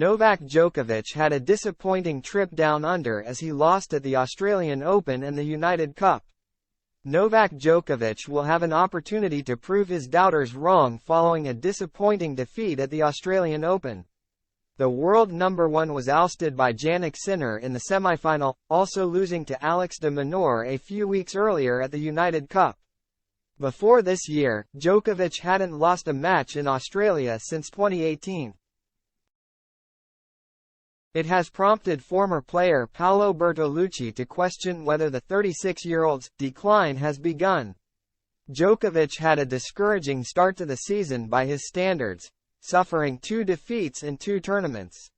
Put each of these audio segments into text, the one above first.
Novak Djokovic had a disappointing trip down under as he lost at the Australian Open and the United Cup. Novak Djokovic will have an opportunity to prove his doubters wrong following a disappointing defeat at the Australian Open. The world number 1 was ousted by Jannik Sinner in the semi-final, also losing to Alex de Minaur a few weeks earlier at the United Cup. Before this year, Djokovic hadn't lost a match in Australia since 2018. It has prompted former player Paolo Bertolucci to question whether the 36-year-old's decline has begun. Djokovic had a discouraging start to the season by his standards, suffering 2 defeats in 2 tournaments.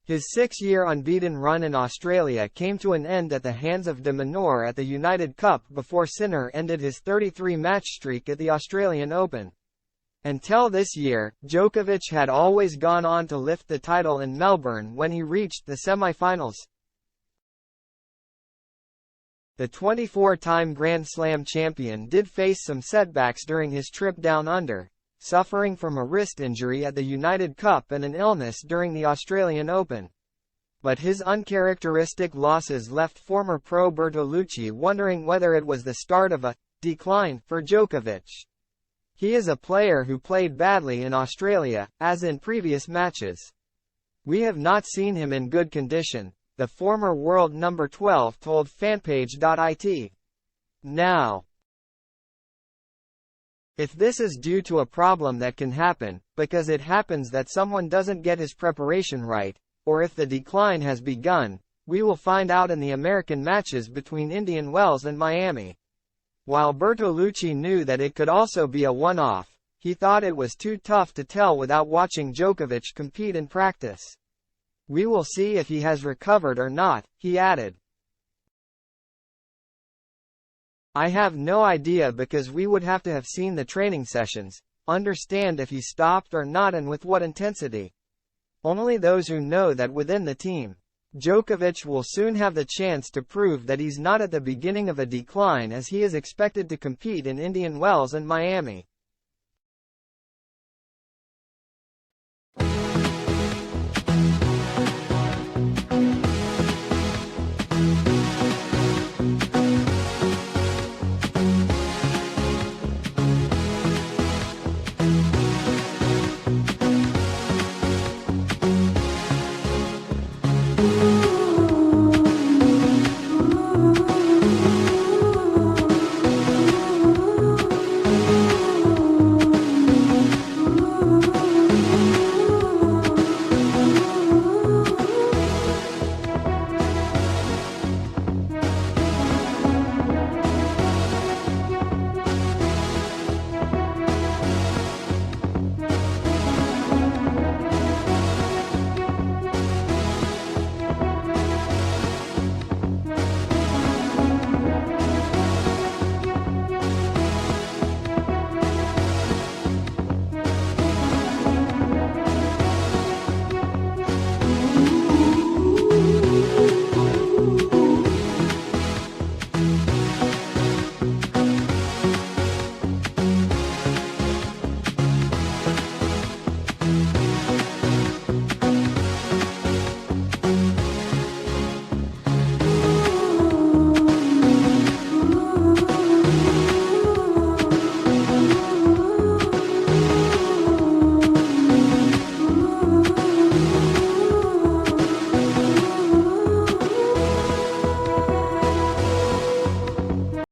His 6-year unbeaten run in Australia came to an end at the hands of de Minaur at the United Cup before Sinner ended his 33-match streak at the Australian Open. Until this year, Djokovic had always gone on to lift the title in Melbourne when he reached the semi-finals. The 24-time Grand Slam champion did face some setbacks during his trip down under, suffering from a wrist injury at the United Cup and an illness during the Australian Open. But his uncharacteristic losses left former pro Bertolucci wondering whether it was the start of a decline for Djokovic. He is a player who played badly in Australia, as in previous matches. We have not seen him in good condition, the former world number 12 told fanpage.it. Now, if this is due to a problem that can happen, because it happens that someone doesn't get his preparation right, or if the decline has begun, we will find out in the American matches between Indian Wells and Miami. While Bertolucci knew that it could also be a one-off, he thought it was too tough to tell without watching Djokovic compete in practice. We will see if he has recovered or not, he added. I have no idea because we would have to have seen the training sessions, understand if he stopped or not and with what intensity. Only those who know that within the team. Djokovic will soon have the chance to prove that he's not at the beginning of a decline as he is expected to compete in Indian Wells and Miami.